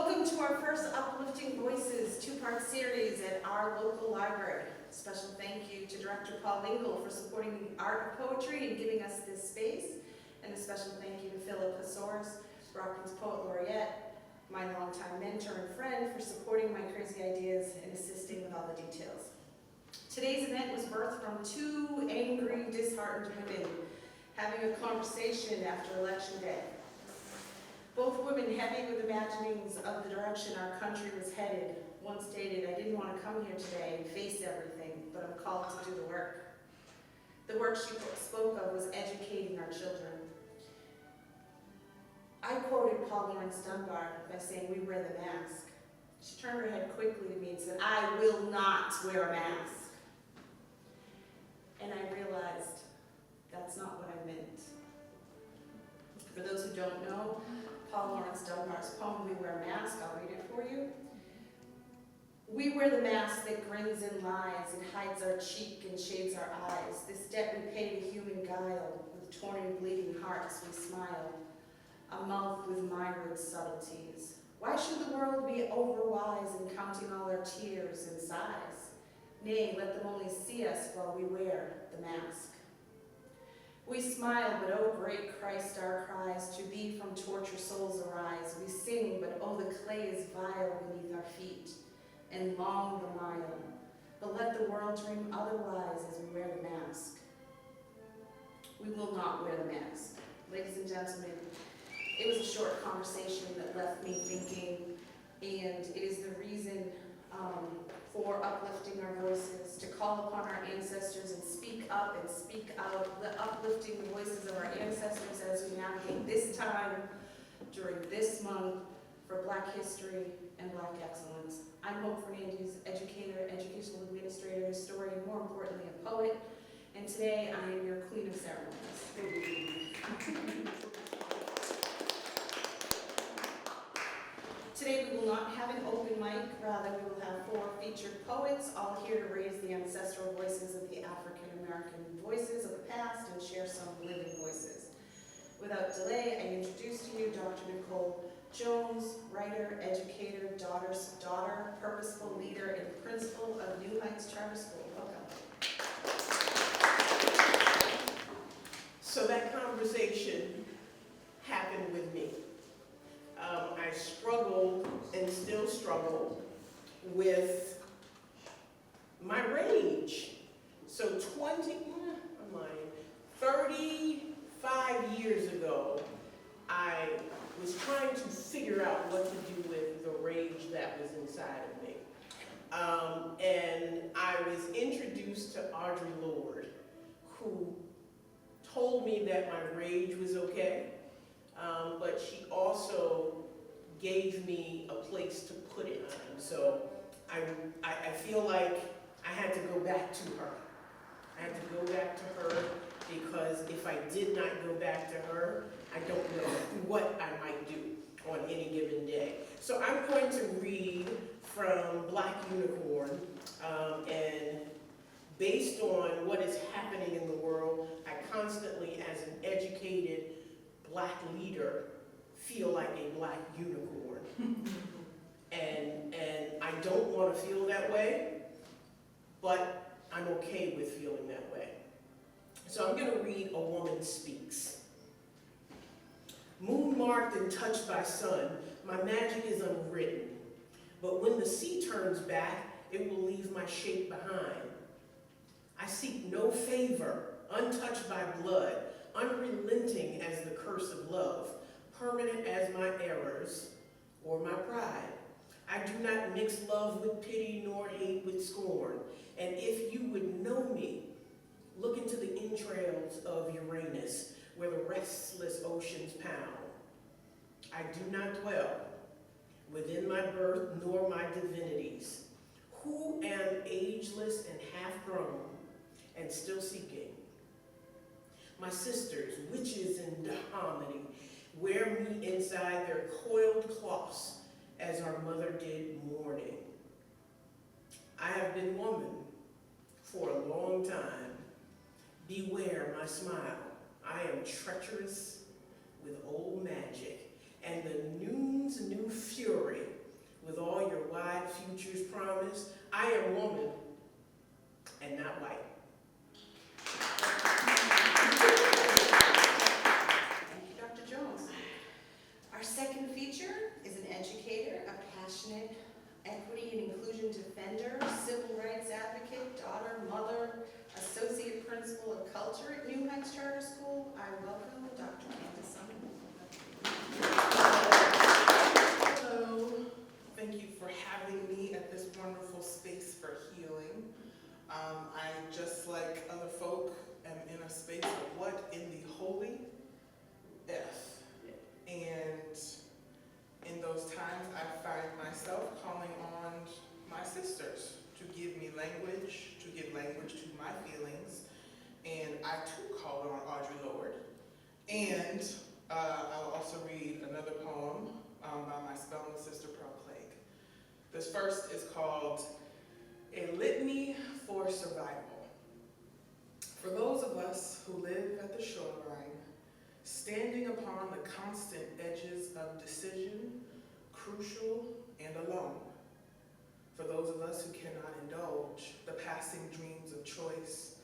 Welcome to our first Uplifting Voices two-part series at our local library. Special thank you to Director Paul Lingle for supporting the art of poetry and giving us this space. And a special thank you to Philip Hassors, Brockton's Poet Laureate, my longtime mentor and friend, for supporting my crazy ideas and assisting with all the details. Today's event was birthed from two angry, disheartened women having a conversation after Election Day. Both women heavy with imaginings of the direction our country was headed. One stated, "I didn't want to come here today and face everything, but I'm called to do the work." The work she spoke of was educating our children. I quoted Paul Laurence Dunbar by saying, "We wear the mask." She turned her head quickly to me and said, "I will not wear a mask." And I realized that's not what I meant. For those who don't know, Paul Laurence Dunbar's poem, "We Wear a Mask," I'll read it for you. "We wear the mask that grins and lies, it hides our cheek and shades our eyes. This debt we pay to human guile, with torn and bleeding hearts we smile. A mouth with myriad subtleties. Why should the world be overwise in counting all our tears and sighs? Nay, let them only see us while we wear the mask. We smile, but oh great Christ, our cries to thee from torture souls arise. We sing, but oh the clay is vile beneath our feet, and long the mile. But let the world dream otherwise as we wear the mask. We will not wear the mask." Ladies and gentlemen, it was a short conversation that left me thinking, and it is the reason for uplifting our voices, to call upon our ancestors and speak up and speak out, uplifting the voices of our ancestors as we navigate this time during this month for Black history and Black excellence. I'm Hope Fernandes, educator, educational administrator, historian, more importantly a poet, and today I am your queen of ceremonies. Today we will not have an open mic, rather we will have 4 featured poets, all here to raise the ancestral voices of the African American voices of the past and share some living voices. Without delay, I introduce to you Dr. Nichole Jones, writer, educator, daughter's daughter, purposeful leader, and principal of New Heights Charter School. Welcome. So that conversation happened with me. I struggled and still struggle with my rage. So 35 years ago, I was trying to figure out what to do with the rage that was inside of me. And I was introduced to Audre Lorde, who told me that my rage was okay, but she also gave me a place to put it on. So I feel like I had to go back to her. I had to go back to her because if I did not go back to her, I don't know what I might do on any given day. So I'm going to read from Black Unicorn, and based on what is happening in the world, I constantly, as an educated Black leader, feel like a Black unicorn. and I don't want to feel that way, but I'm okay with feeling that way. So I'm going to read A Woman Speaks. Moon-marked and touched by sun, my magic is unwritten. But when the sea turns back, it will leave my shape behind. I seek no favor, untouched by blood, unrelenting as the curse of love, permanent as my errors or my pride. I do not mix love with pity nor hate with scorn. And if you would know me, look into the entrails of Uranus, where the restless oceans pound. I do not dwell within my birth nor my divinities, who am ageless and half-grown and still seeking. My sisters, witches in Dahomey, wear me inside their coiled cloths as our mother did mourning. I have been woman for a long time. Beware my smile. I am treacherous with old magic, and the noon's new fury with all your wide futures promised. I am woman and not white. Thank you, Dr. Jones. Our second feature is an educator, a passionate equity and inclusion defender, civil rights advocate, daughter, mother, associate principal of culture at New Heights Charter School. I welcome Dr. Kandice Sumner. Hello. Thank you for having me at this wonderful space for healing. I, just like other folk, am in a space of what in the holy F. And in those times, I find myself calling on my sisters to give me language, to give language to my feelings. And I too call on Audre Lorde. And I'll also read another poem by my spelling sister, Pearl Clegg. This first is called A Litany for Survival. For those of us who live at the shoreline, standing upon the constant edges of decision, crucial and alone. For those of us who cannot indulge the passing dreams of choice,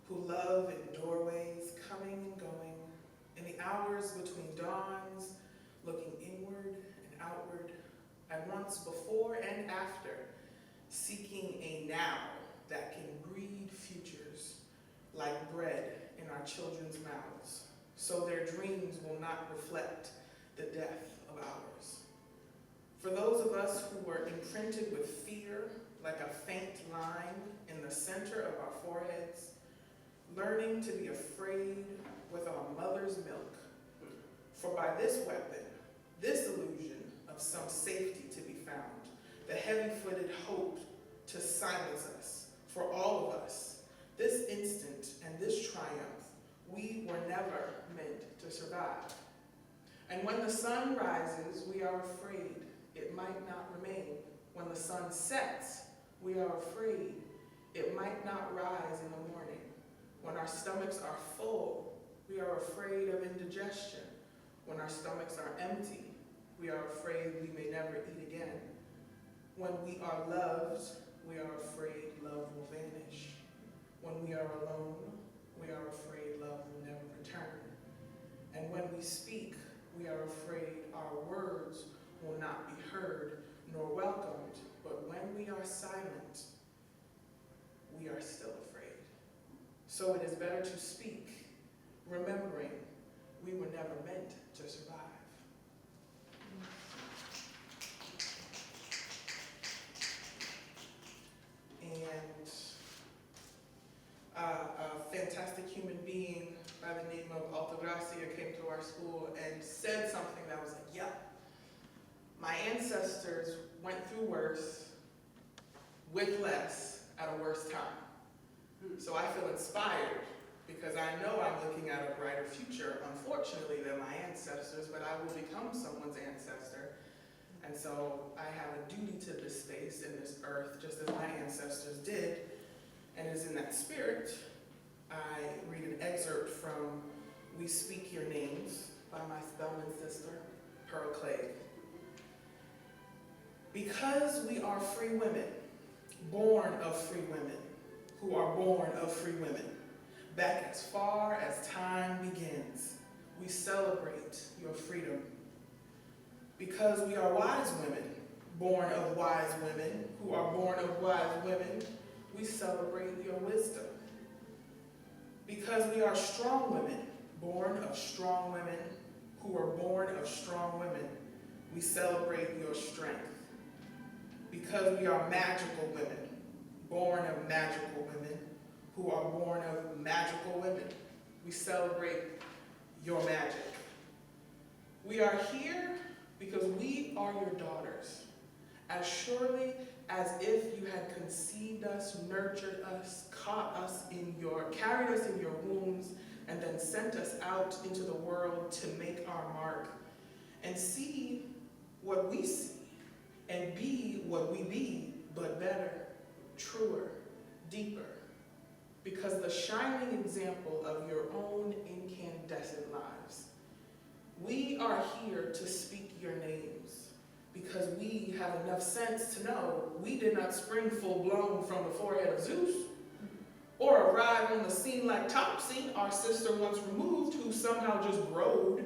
who love in doorways, coming and going, in the hours between dawns, looking inward and outward, at once before and after, seeking a now that can breed futures like bread in our children's mouths, so their dreams will not reflect the death of ours. For those of us who were imprinted with fear, like a faint line in the center of our foreheads, learning to be afraid with our mother's milk. For by this weapon, this illusion of some safety to be found, the heavy-footed hope to silence us, for all of us, this instant and this triumph, we were never meant to survive. And when the sun rises, we are afraid it might not remain. When the sun sets, we are afraid it might not rise in the morning. When our stomachs are full, we are afraid of indigestion. When our stomachs are empty, we are afraid we may never eat again. When we are loved, we are afraid love will vanish. When we are alone, we are afraid love will never return. And when we speak, we are afraid our words will not be heard nor welcomed. But when we are silent, we are still afraid. So it is better to speak, remembering we were never meant to survive. And a fantastic human being by the name of Altagracia came to our school and said something that was like, yeah, my ancestors went through worse with less at a worse time. So I feel inspired because I know I'm looking at a brighter future, unfortunately, than my ancestors, but I will become someone's ancestor. And so I have a duty to this space and this earth, just as my ancestors did. And it is in that spirit, I read an excerpt from We Speak Your Names by my Spelman sister, Pearl Clegg. Because we are free women, born of free women, who are born of free women, back as far as time begins, we celebrate your freedom. Because we are wise women, born of wise women, who are born of wise women, we celebrate your wisdom. Because we are strong women, born of strong women, who are born of strong women, we celebrate your strength. Because we are magical women, born of magical women, who are born of magical women, we celebrate your magic. We are here because we are your daughters, as surely as if you had conceived us, nurtured us, carried us in your wombs, and then sent us out into the world to make our mark and see what we see and be what we be, but better, truer, deeper, because the shining example of your own incandescent lives. We are here to speak your names, because we have enough sense to know we did not spring full-blown from the forehead of Zeus, or arrive on the scene like Topsy, our sister once removed, who somehow just growed.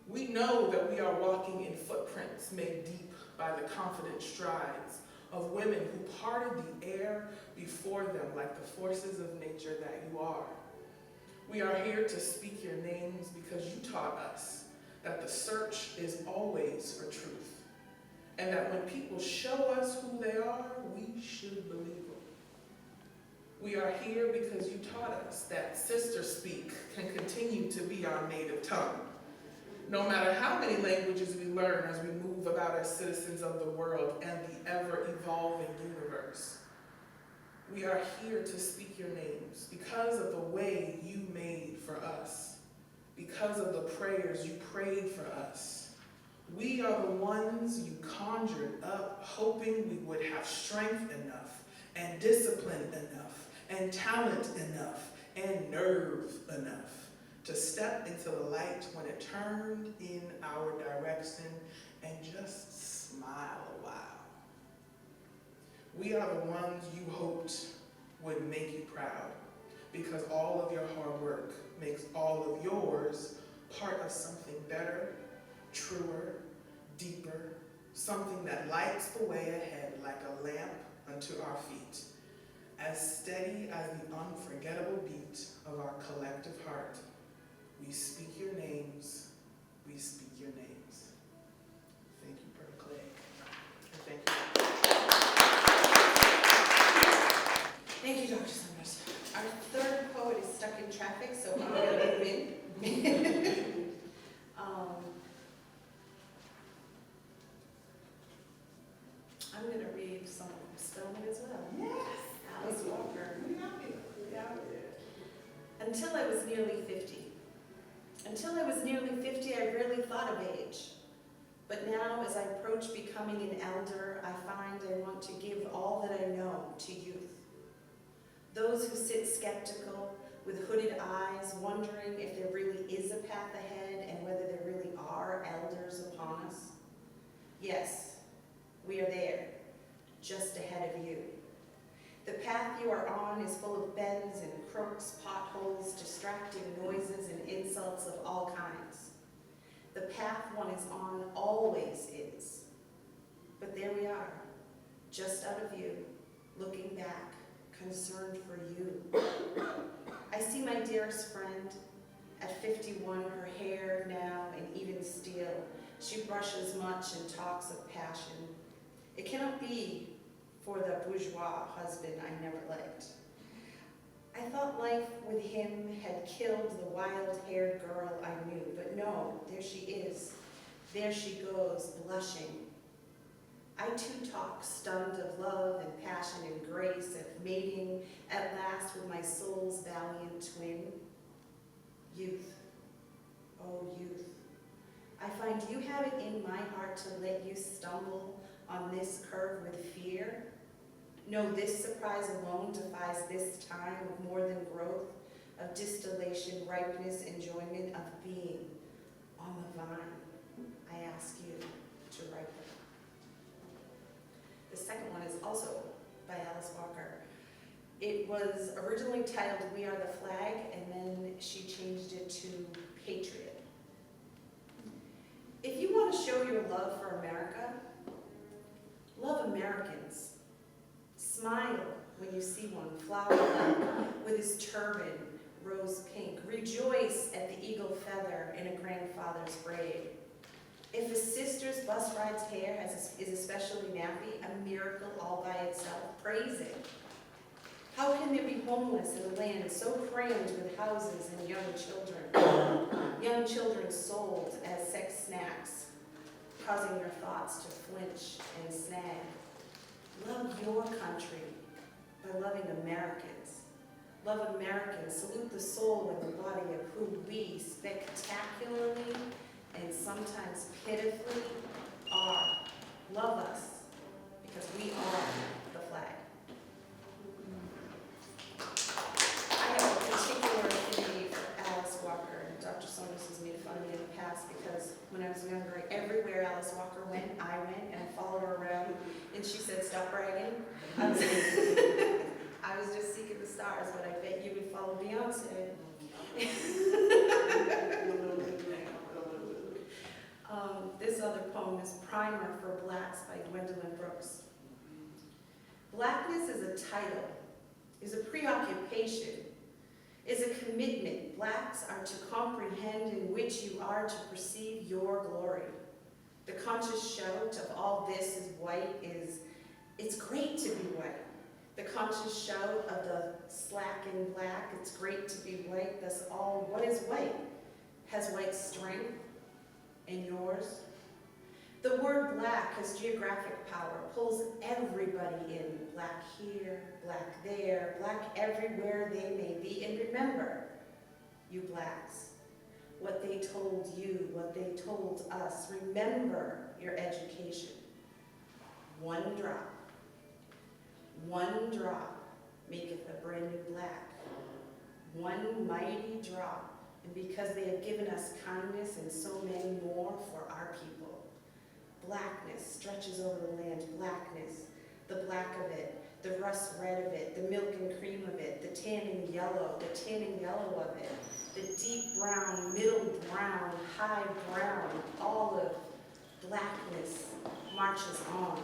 We know that we are walking in footprints made deep by the confident strides of women who parted the air before them like the forces of nature that you are. We are here to speak your names because you taught us that the search is always for truth, and that when people show us who they are, we should believe them. We are here because you taught us that sister speak can continue to be our native tongue, no matter how many languages we learn as we move about as citizens of the world and the ever-evolving universe. We are here to speak your names because of the way you made for us, because of the prayers you prayed for us. We are the ones you conjured up, hoping we would have strength enough, and discipline enough, and talent enough, and nerve enough to step into the light when it turned in our direction and just smile a while. We are the ones you hoped would make you proud, because all of your hard work makes all of yours part of something better, truer, deeper, something that lights the way ahead like a lamp unto our feet, as steady as the unforgettable beat of our collective heart. We speak your names, we speak your names. Thank you, Brother Clay. And thank you. Thank you, Dr. Summers. Our third poet is stuck in traffic, so I'm going to move in. I'm going to read some Spelman as well. Yes. Alice Walker. We got it. Until I was nearly 50. Until I was nearly 50, I rarely thought of age. But now, as I approach becoming an elder, I find I want to give all that I know to youth. Those who sit skeptical, with hooded eyes, wondering if there really is a path ahead and whether there really are elders upon us. Yes, we are there, just ahead of you. The path you are on is full of bends and crooks, potholes, distracting noises, and insults of all kinds. The path one is on always is. But there we are, just out of view, looking back, concerned for you. I see my dearest friend, at 51, her hair now an even steel. She brushes much and talks of passion. It cannot be for the bourgeois husband I never liked. I thought life with him had killed the wild-haired girl I knew, but no, there she is. There she goes, blushing. I too talk, stunned of love and passion and grace, of mating at last with my soul's valiant twin. Youth, oh youth, I find you have it in my heart to let you stumble on this curve with fear. No, this surprise alone defies this time of more than growth, of distillation, ripeness, enjoyment of being on the vine. I ask you to ripen. The second one is also by Alice Walker. It was originally titled We Are the Flag, and then she changed it to Patriot. If you want to show your love for America, love Americans. Smile when you see one, flower with his turban, rose pink. Rejoice at the eagle feather in a grandfather's braid. If a sister's bus ride's hair is especially nappy, a miracle all by itself, praise it. How can there be homeless in a land so crammed with houses and young children? Young children sold as sex snacks, causing your thoughts to flinch and snag. Love your country by loving Americans. Love Americans. Salute the soul and the body of who we spectacularly and sometimes pitifully are. Love us because we are the flag. I have a particular affinity for Alice Walker, and Dr. Summers has made fun of me in the past because when I was younger, everywhere Alice Walker went, I went, fiance. This other poem is Primer for Blacks by Gwendolyn Brooks. Blackness is a title, is a preoccupation, is a commitment Blacks are to comprehend, in which you are to perceive your glory. The conscious shout of all this is white is, it's great to be white. The conscious shout of the slack in black, it's great to be white, thus all what is white has white strength in yours. The word black has geographic power, pulls everybody in, black here, black there, black everywhere they may be. And remember, you Blacks, what they told you, what they told us. Remember your education. One drop maketh a brand new black. One mighty drop. And because they have given us kindness and so many more for our people. Blackness stretches over the land, blackness, the black of it, the rust red of it, the milk and cream of it, the tanning yellow of it, the deep brown, middle brown, high brown, olive, blackness marches on.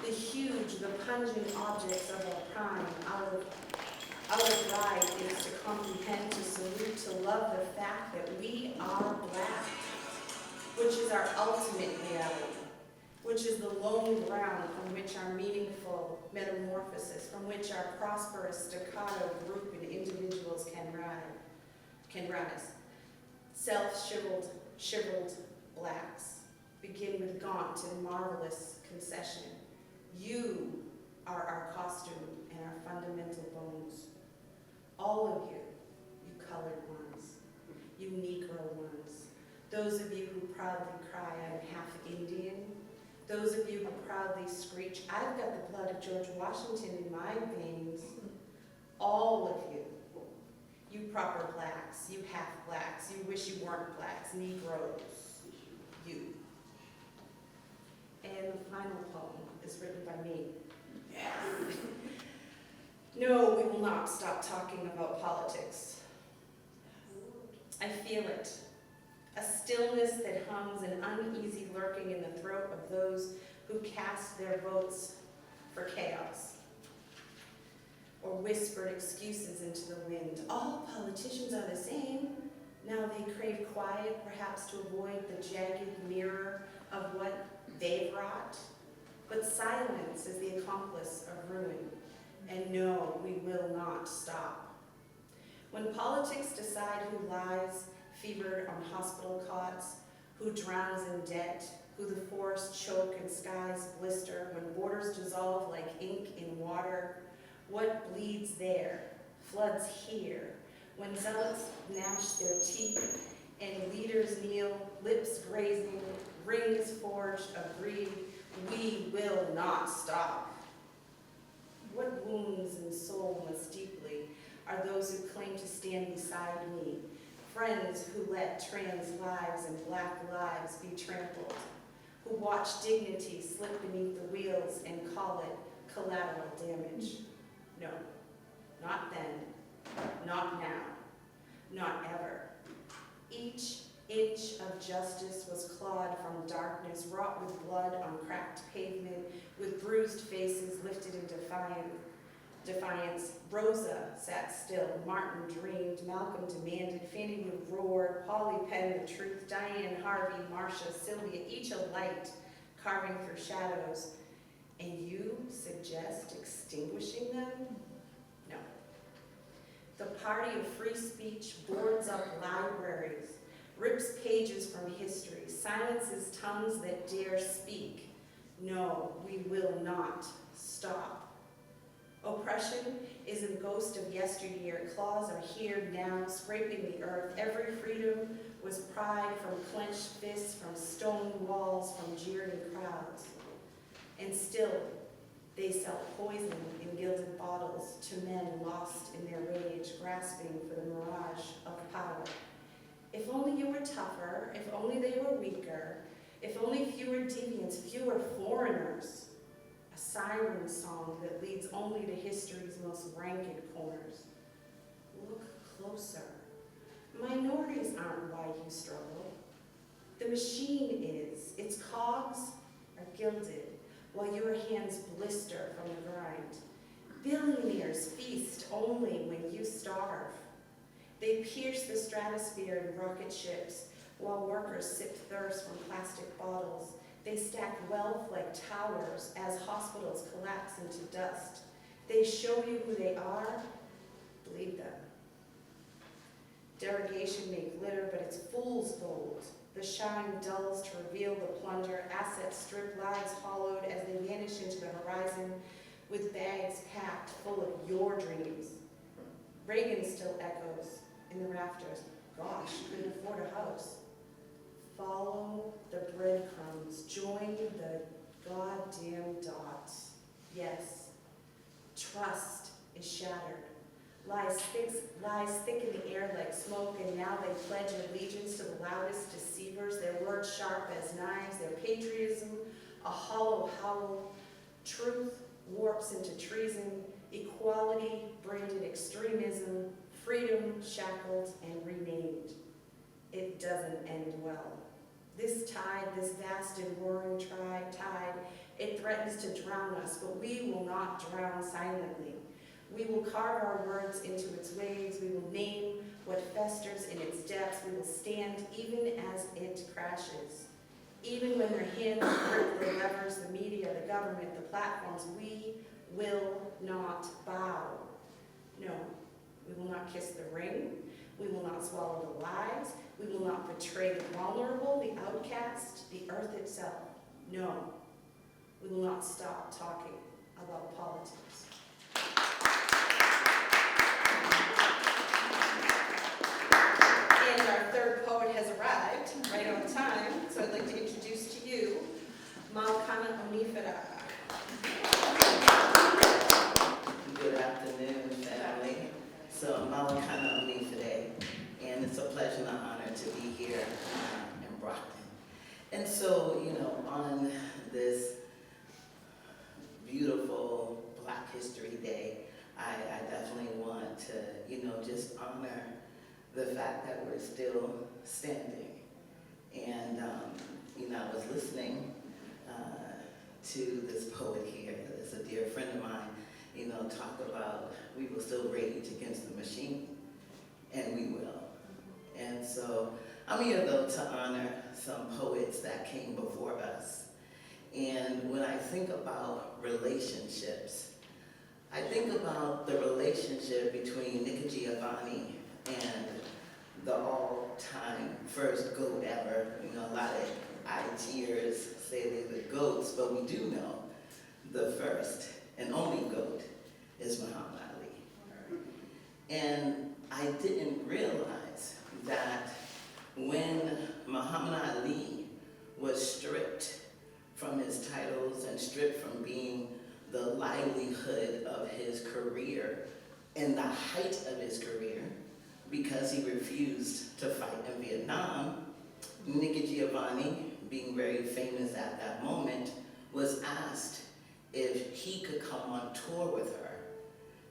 The huge, the pungent objects of our prime, our ride is to comprehend, to salute, to love the fact that we are black, which is our ultimate reality, which is the lone ground from which our meaningful metamorphosis, from which our prosperous staccato group and individuals can rise. Self-shiveled Blacks begin with gaunt and marvelous concession. You are our costume and our fundamental bones. All of you, you colored ones, you Negro ones, those of you who proudly cry, I'm half Indian, those of you who proudly screech, I've got the blood of George Washington in my veins, all of you, you proper Blacks, you half Blacks, you wish you weren't Blacks, Negroes, you. And the final poem is written by me. No, we will not stop talking about politics. I feel it. A stillness that hums, an uneasy lurking in the throat of those who cast their votes for chaos, or whispered excuses into the wind. All politicians are the same. Now they crave quiet, perhaps to avoid the jagged mirror of what they've wrought. But silence is the accomplice of ruin. And no, we will not stop. When politics decide who lies fevered on hospital cots, who drowns in debt, who the forests choke and skies blister, when borders dissolve like ink in water, what bleeds there, floods here, when zealots gnash their teeth and leaders kneel, lips grazing, rings forged of greed, we will not stop. What wounds and soul most deeply are those who claim to stand beside me, friends who let trans lives and Black lives be trampled, who watch dignity slip beneath the wheels and call it collateral damage. No, not then, not now, not ever. Each inch of justice was clawed from darkness, wrought with blood on cracked pavement, with bruised faces lifted in defiance. Rosa sat still, Martin dreamed, Malcolm demanded, Fannie Lou roared, Polly penned the truth, Diane, Harvey, Marcia, Sylvia, each a light carving through shadows. And you suggest extinguishing them? No. The party of free speech boards up libraries, rips pages from history, silences tongues that dare speak. No, we will not stop. Oppression is a ghost of yesteryear. Claws are here now, scraping the earth. Every freedom was pride from clenched fists, from stone walls, from jeering crowds. And still, they sell poison in gilded bottles to men lost in their rage, grasping for the mirage of power. If only you were tougher, if only they were weaker, if only fewer deviants, fewer foreigners. A siren song that leads only to history's most ranked corners. Look closer. Minorities aren't why you struggle. The machine is. Its cogs are gilded, while your hands blister from the grind. Billionaires feast only when you starve. They pierce the stratosphere in rocket ships, while workers sip thirst from plastic bottles. They stack wealth like towers as hospitals collapse into dust. They show you who they are, bleed them. Derogation may glitter, but it's fool's gold. The shine dulls to reveal the plunder, assets stripped, lives hollowed as they vanish into the horizon with bags packed full of your dreams. Reagan still echoes in the rafters. Gosh, couldn't afford a house. Follow the breadcrumbs. Join the goddamn dots. Yes, trust is shattered. Lies thick in the air like smoke, and now they pledge allegiance to the loudest deceivers, their words sharp as knives, their patriotism a hollow howl. Truth warps into treason, equality branded extremism, freedom shackled and renamed. It doesn't end well. This tide, this vast and roaring tide, it threatens to drown us, but we will not drown silently. We will carve our words into its waves. We will name what festers in its depths. We will stand even as it crashes. Even when their hands grip the levers, the media, the government, the platforms, we will not bow. No, we will not kiss the ring. We will not swallow the lies. We will not betray the vulnerable, the outcast, the earth itself. No, we will not stop talking about politics. And our third poet has arrived right on time, so I'd like to introduce to you Mawakana Onifade. Good afternoon, family. So, Mawakana Onifade, and it's a pleasure and an honor to be here in Brockton. And so, on this beautiful Black History Day, I definitely want to, just honor the fact that we're still standing. And, I was listening to this poet here, that's a dear friend of mine, talk about we will still rage against the machine, and we will. And so I'm here, though, to honor some poets that came before us. And when I think about relationships, I think about the relationship between Nichole and the all-time first GOAT ever. A lot of ITers say they're the GOATs, but we do know the first and only GOAT is Muhammad Ali. And I didn't realize that when Muhammad Ali was stripped from his titles and stripped from being the livelihood of his career in the height of his career, because he refused to fight in Vietnam, Nichole, being very famous at that moment, was asked if he could come on tour with her.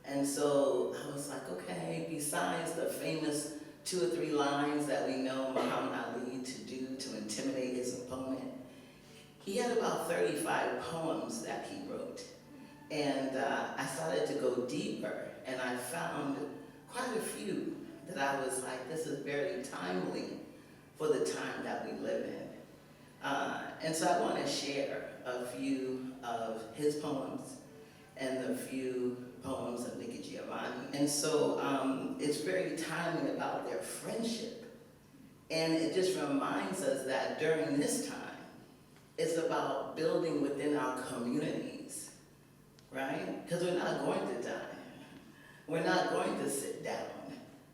And so I was like, okay, besides the famous 2 or 3 lines that we know Muhammad Ali to do to intimidate his opponent, he had about 35 poems that he wrote. And I started to go deeper, and I found quite a few that I was like, this is very timely for the time that we live in. And so I want to share a few of his poems and the few poems of Nichole. And so it's very timely about their friendship. And it just reminds us that during this time, it's about building within our communities, right? Because we're not going to die. We're not going to sit down.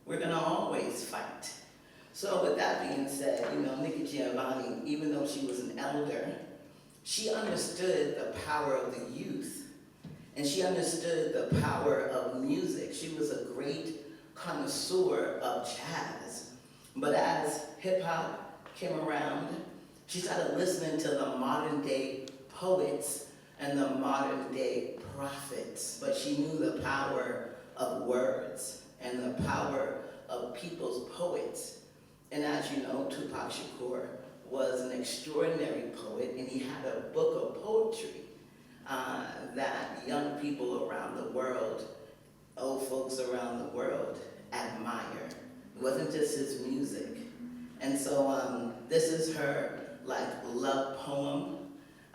We're going to always fight. So with that being said, Nichole, even though she was an elder, she understood the power of the youth, and she understood the power of music. She was a great connoisseur of jazz. But as hip-hop came around, she started listening to the modern-day poets and the modern-day prophets, but she knew the power of words. and the power of people's poets. And as you know, Tupac Shakur was an extraordinary poet, and he had a book of poetry that young people around the world, old folks around the world, admire. It wasn't just his music. And so this is her love poem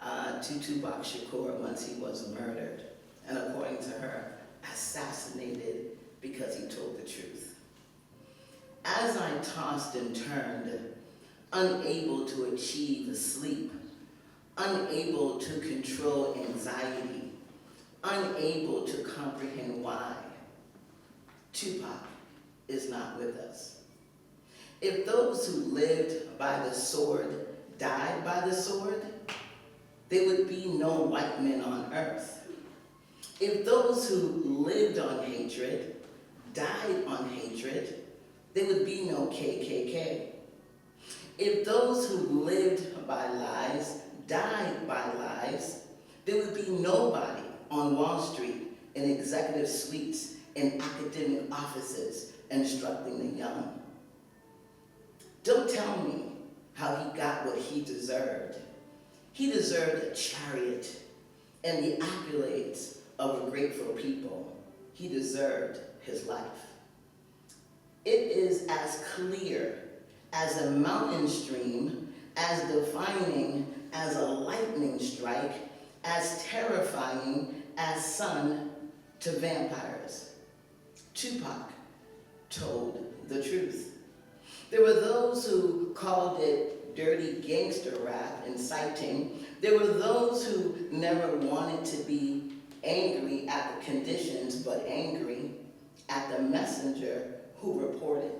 to Tupac Shakur once he was murdered, and according to her, assassinated because he told the truth. As I tossed and turned, unable to achieve sleep, unable to control anxiety, unable to comprehend why, Tupac is not with us. If those who lived by the sword died by the sword, there would be no white men on earth. If those who lived on hatred died on hatred, there would be no KKK. If those who lived by lies died by lies, there would be nobody on Wall Street in executive suites in academic offices instructing the young. Don't tell me how he got what he deserved. He deserved a chariot and the accolades of a grateful people. He deserved his life. It is as clear as a mountain stream, as defining as a lightning strike, as terrifying as sun to vampires. Tupac told the truth. There were those who called it dirty gangster rap inciting. There were those who never wanted to be angry at the conditions, but angry at the messenger who reported.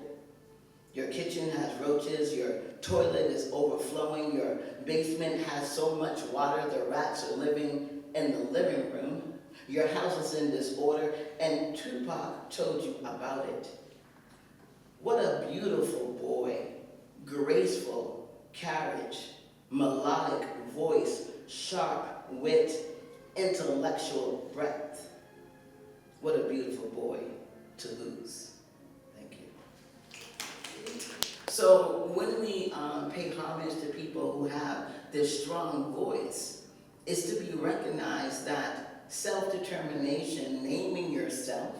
Your kitchen has roaches, your toilet is overflowing, your basement has so much water the rats are living in the living room, your house is in disorder, and Tupac told you about it. What a beautiful boy, graceful carriage, melodic voice, sharp wit, intellectual breadth. What a beautiful boy to lose. Thank you. So when we pay homage to people who have this strong voice, is to be recognized that self-determination, naming yourself,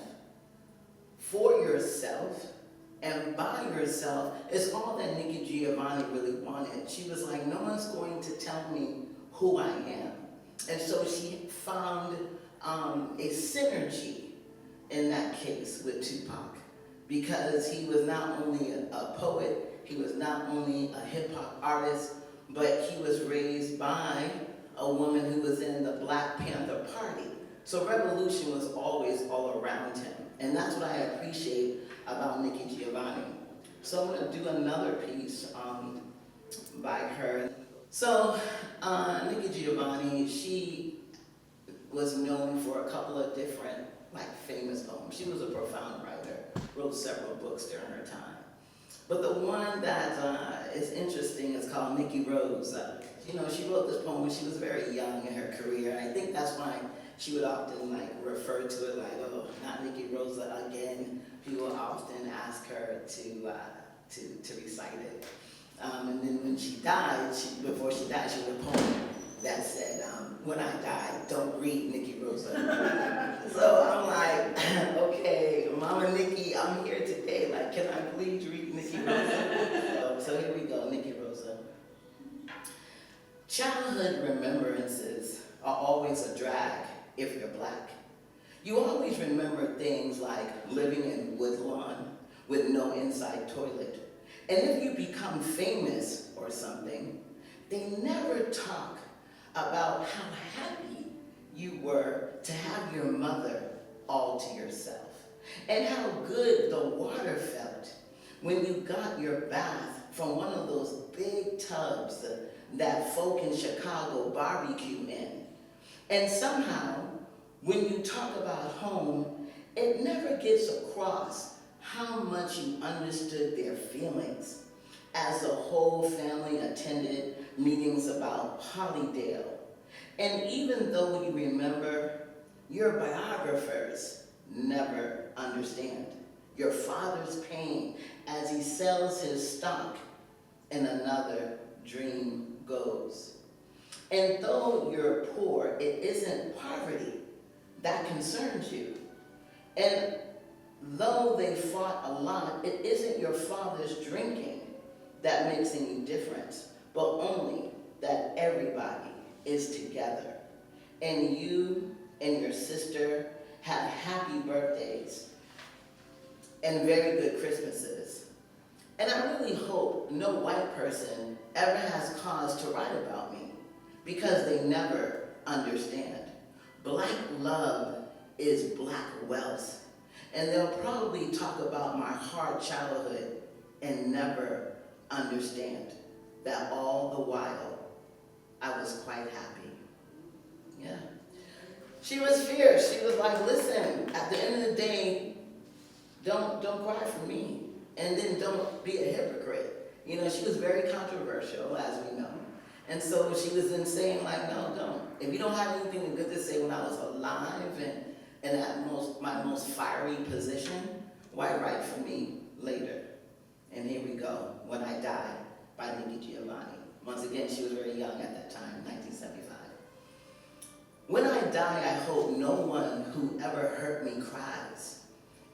for yourself, and by yourself is all that Nikki Giovanni really wanted. She was like, no one's going to tell me who I am. And so she found a synergy in that case with Tupac, because he was not only a poet, he was not only a hip-hop artist, but he was raised by a woman who was in the Black Panther Party. So revolution was always all around him. And that's what I appreciate about Nikki Giovanni. So I'm going to do another piece by her. So Nikki Giovanni, she was known for a couple of different famous poems. She was a profound writer, wrote several books during her time. But the one that is interesting is called Nikki Rose. She wrote this poem when she was very young in her career. And I think that's why she would often refer to it oh, not Nikki Rose again. People often ask her to recite it. And then when she died, before she died, she wrote a poem that said, when I die, don't read Nikki Rosa. So I'm like, okay, Mama Nikki, I'm here today. Can I please read Nikki Rosa? So here we go, Nikki Rosa. Childhood remembrances are always a drag if you're Black. You always remember things like living in Woodlawn with no inside toilet. And if you become famous or something, they never talk about how happy you were to have your mother all to yourself, and how good the water felt when you got your bath from one of those big tubs that folk in Chicago barbecue in. And somehow, when you talk about home, it never gets across how much you understood their feelings as the whole family attended meetings about Hollydale. And even though you remember, your biographers never understand. your father's pain as he sells his stock and another dream goes. And though you're poor, it isn't poverty that concerns you. And though they fought a lot, it isn't your father's drinking that makes any difference, but only that everybody is together. And you and your sister have happy birthdays and very good Christmases. And I really hope no white person ever has cause to write about me, because they never understand. Black love is black wealth. And they'll probably talk about my hard childhood and never understand that all the while I was quite happy. Yeah. She was fierce. She was like, listen, at the end of the day, don't cry for me. And then don't be a hypocrite. You know, she was very controversial, as we know. And so she was then saying, like, no, don't. If you don't have anything good to say when I was alive and at my most fiery position, why write for me later? And here we go, When I Die by Nichole. Once again, she was very young at that time, 1975. When I die, I hope no one who ever hurt me cries.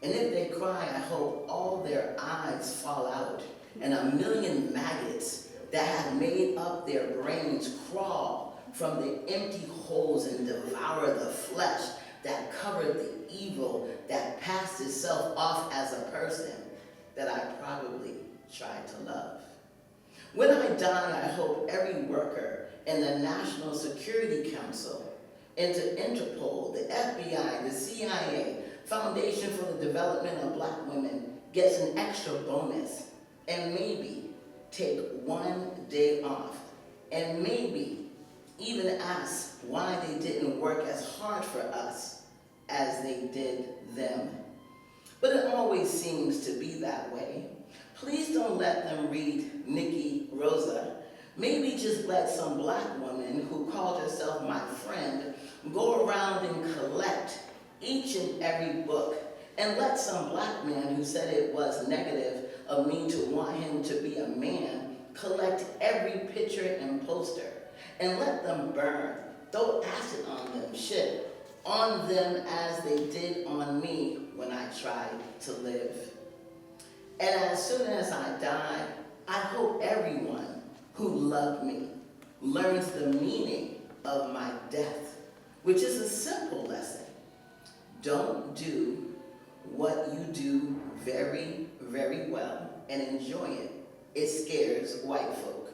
And if they cry, I hope all their eyes fall out and a million maggots that have made up their brains crawl from the empty holes and devour the flesh that covered the evil that passed itself off as a person that I probably tried to love. When I die, I hope every worker in the National Security Council, into Interpol, the FBI, the CIA, Foundation for the Development of Black Women gets an extra bonus, and maybe take one day off, and maybe even ask why they didn't work as hard for us as they did them. But it always seems to be that way. Please don't let them read Nikki Rosa. Maybe just let some black woman who called herself my friend go around and collect each and every book, and let some black man who said it was negative of me to want him to be a man collect every picture and poster, and let them burn, throw acid on them, shit, on them as they did on me when I tried to live. And as soon as I die, I hope everyone who loved me learns the meaning of my death, which is a simple lesson. Don't do what you do very, very well and enjoy it. It scares white folk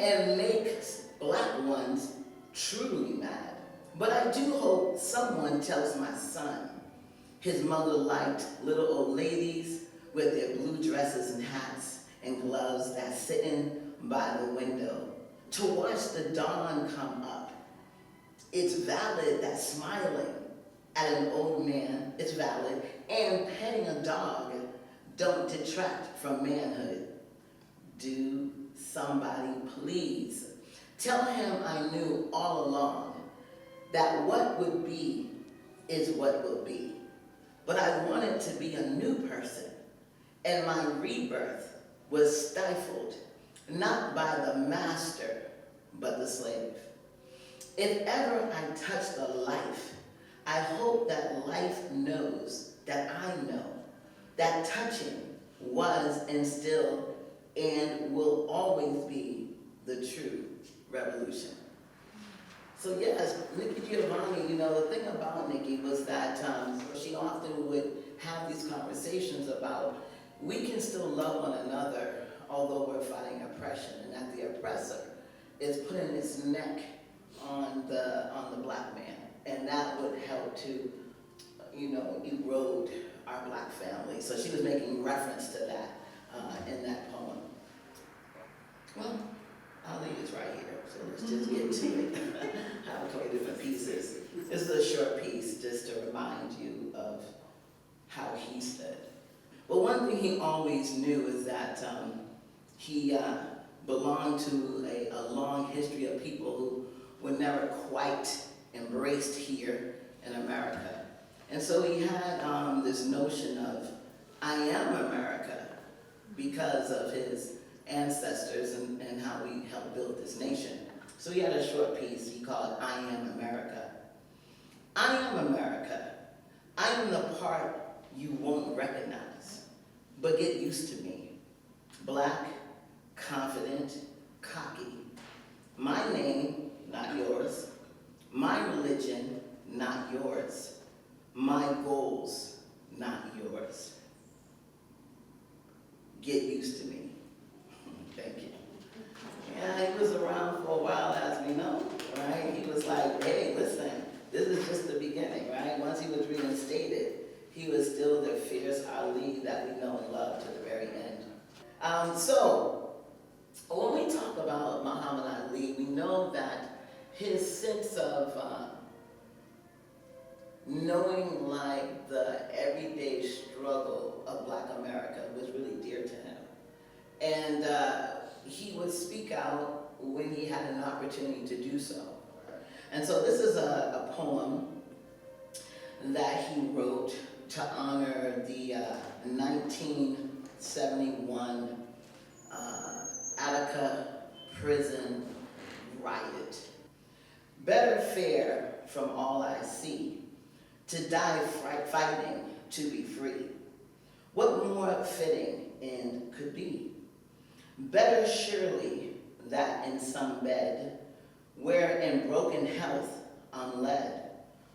and makes black ones truly mad. But I do hope someone tells my son his mother liked little old ladies with their blue dresses and hats and gloves that's sitting by the window to watch the dawn come up. It's valid that smiling at an old man is valid, and petting a dog don't detract from manhood. Do somebody please tell him I knew all along that what would be is what will be. But I wanted to be a new person, and my rebirth was stifled, not by the master, but the slave. If ever I touch the life, I hope that life knows that I know that touching was and still and will always be the true revolution. So yes, Nikki Giovanni, you know, the thing about Nikki was that she often would have these conversations about we can still love one another although we're fighting oppression, and that the oppressor is putting his neck on the black man. And that would help to, you know, erode our black family. So she was making reference to that in that poem. Well, Ali is right here, so let's just get to it. I have 20 different pieces. This is a short piece just to remind you of how he stood. But one thing he always knew is that he belonged to a long history of people who were never quite embraced here in America. And so he had this notion of, I am America because of his ancestors and how we helped build this nation. So he had a short piece he called I Am America. I am America. I am the part you won't recognize, but get used to me. Black, confident, cocky. My name, not yours. My religion, not yours. My goals, not yours. Get used to me. Thank you. Yeah, he was around for a while, as we know, right? He was like, hey, listen, this is just the beginning, right? Once he was reinstated, he was still the fierce Ali that we know and love to the very end. So, when we talk about Muhammad Ali, we know that his sense of knowing like the everyday struggle of Black America was really dear to him. And he would speak out when he had an opportunity to do so. And so this is a poem that he wrote to honor the 1971 Attica prison riot. Better fare from all I see, to die fighting to be free. What more fitting end could be? Better surely that in some bed, where in broken health I'm led,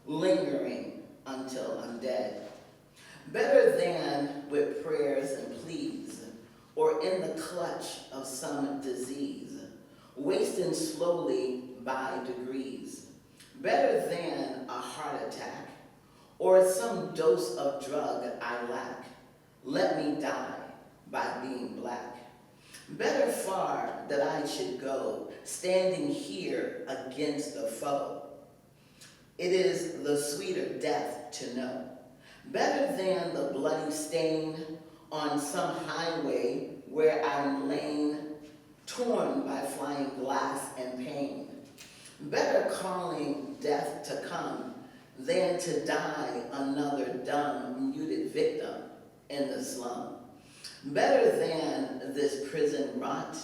lingering until I'm dead. Better than with prayers and pleas, or in the clutch of some disease, wasting slowly by degrees. Better than a heart attack, or some dose of drug I lack. Let me die by being Black. Better far that I should go, standing here against the foe. It is the sweeter death to know. Better than the bloody stain on some highway where I'm lain, torn by flying glass and pain. Better calling death to come than to die another dumb, muted victim in the slum. Better than this prison rot.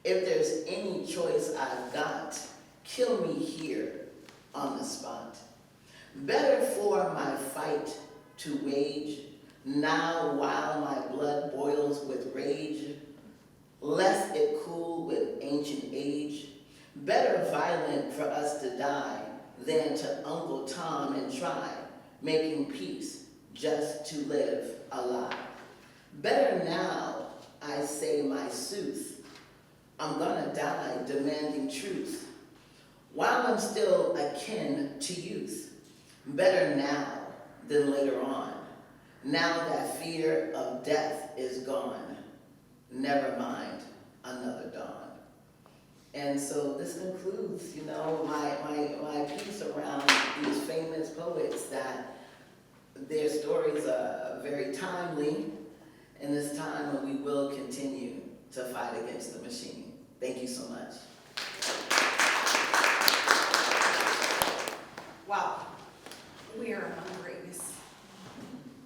If there's any choice I've got, kill me here on the spot. Better for my fight to wage, now while my blood boils with rage, lest it cool with ancient age. Better violent for us to die than to Uncle Tom and try, making peace just to live alive. Better now, I say my sooth, I'm gonna die demanding truth, while I'm still akin to youth. Better now than later on, now that fear of death is gone, never mind another dawn. And so this concludes, my piece around these famous poets that their stories are very timely in this time when we will continue to fight against the machine. Thank you so much. Wow, we are among greatness.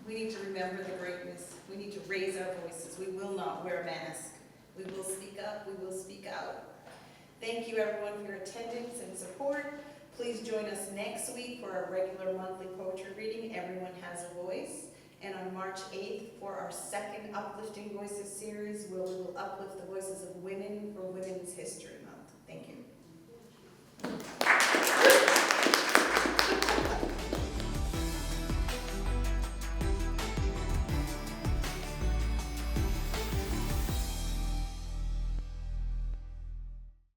We need to remember the greatness. We need to raise our voices. We will not wear a mask. We will speak up. We will speak out. Thank you everyone for your attendance and support. Please join us next week for our regular monthly poetry reading, Everyone Has a Voice. And on March 8th for our second Uplifting Voices series, where we will uplift the voices of women for Women's History Month.